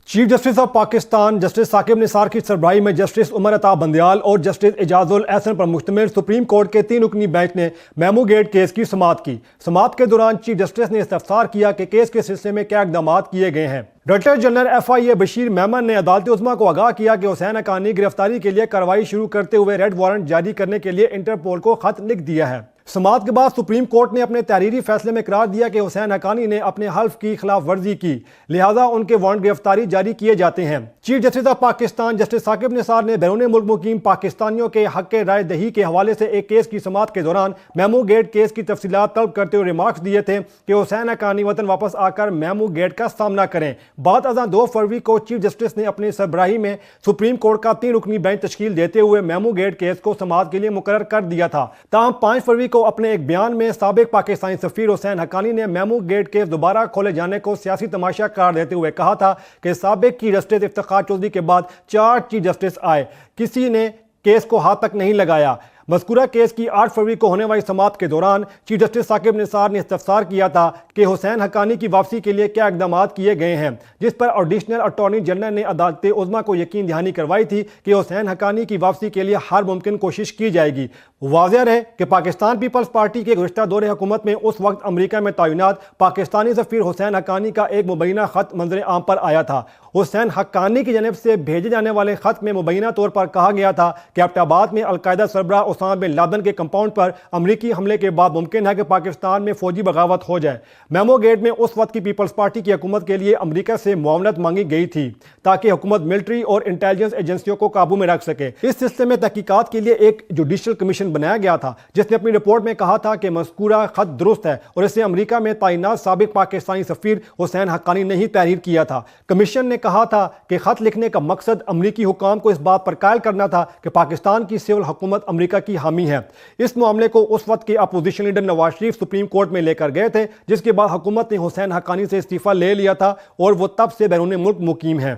Chief justice of Pakistan justice Saqib Nisar की सरबराही में जस्टिस उमर अता बंदयाल और जस्टिस एजाजुल एहसन पर मुश्तमिल सुप्रीम कोर्ट के 3 रुकनी बेंच ने मेमो गेट केस की समाअत की। समाअत के दौरान चीफ जस्टिस ने इस्तफसार किया कि केस के सिलसिले में क्या इकदाम किए गए हैं। Director general FIA Bashir Memon ने अदालत उज़्मा को आगाह किया कि हुसैन हक्कानी गिरफ्तारी के लिए कार्रवाई शुरू करते हुए रेड वारंट जारी करने के लिए इंटरपोल को खत लिख दिया है। समाअत के बाद सुप्रीम कोर्ट ने अपने तहरीरी फैसले में करार दिया कि हुसैन हक्कानी ने अपने हल्फ की खिलाफ वर्जी की, लिहाजा उनके वारंट गिरफ्तारी जारी किए जाते हैं। Chief justice of Pakistan justice Saqib Nisar ने बैरून मुल्क मुकीम पाकिस्तानियों के हक राय दही के हवाले से एक केस की समाअत के दौरान मेमो गेट केस की तफसीलात तलब करते हुए रिमार्क्स दिए थे कि हुसैन हक्कानी वतन वापस आकर मेमो गेट का सामना करें। बाद अज़ां 2 फरवरी को चीफ जस्टिस ने अपनी सरबराही में सुप्रीम कोर्ट का 3 रुकनी बेंच तश्कील देते हुए मेमो गेट केस को समाअत के लिए मुकर्रर कर दिया था। ताहम 5 फरवरी को अपने एक बयान में साबिक पाकिस्तानी सफीर हुसैन हक्कानी ने मेमो गेट केस दोबारा खोले जाने को सियासी तमाशा करार देते हुए कहा था कि साबिक की जस्टिस इफ्तिखार चौधरी के बाद 4 चीफ जस्टिस आए, किसी ने केस को हाथ तक नहीं लगाया। मज़कूरा केस की 8 फरवरी को होने वाली समाअत के दौरान चीफ जस्टिस साकिब निसार ने इस्तफसार किया था कि हुसैन हक्कानी की वापसी के लिए क्या इकदाम किए गए हैं, जिस पर एडिशनल अटॉर्नी जनरल ने अदालत उज़्मा को यकीन दहानी करवाई थी कि हुसैन हक्कानी की वापसी के लिए हर मुमकिन कोशिश की जाएगी। वाज़ेह रहे कि पाकिस्तान पीपल्स पार्टी के गुज़श्ता दौरे हुकूमत में उस वक्त अमरीका में तैनात पाकिस्तानी सफीर हुसैन हक्कानी का एक मुबैना खत मंजर आम पर आया था। हुसैन हक्कानी की जानब से भेजे जाने वाले खत में मुबैना तौर पर कहा गया था कि एबटाबाद में अलकायदा सरबराह उसामा बिन लादेन के कंपाउंड पर अमरीकी हमले के बाद मुमकिन है कि पाकिस्तान में फौजी बगावत हो जाए। मेमो गेट में उस वक्त की पीपल्स पार्टी की हुकूमत के लिए अमरीका से मुआवनत मांगी गई थी ताकि हुकूमत मिलिट्री और इंटेलिजेंस एजेंसियों को काबू में रख सके। इस सिलसिले में तहकीकात के लिए एक जुडिशल कमीशन बनाया गया था जिसने अपनी रिपोर्ट में कहा था कि मज़कूरा खत दुरुस्त है और इसे अमरीका में तैनात साबिक पाकिस्तानी सफीर हुसैन हक्कानी ने ही तहरीर किया था। कमीशन ने कहा था कि खत लिखने का मकसद अमरीकी हुकाम को इस बात पर कायल करना था कि पाकिस्तान की सिविल हुकूमत अमरीका की हामी है। इस मामले को उस वक्त के opposition leader Nawaz Sharif supreme court में लेकर गए थे, जिसके बाद हुकूमत ने हुसैन हक्कानी से इस्तीफा ले लिया था और वो तब से बैरून मुल्क मुकीम है।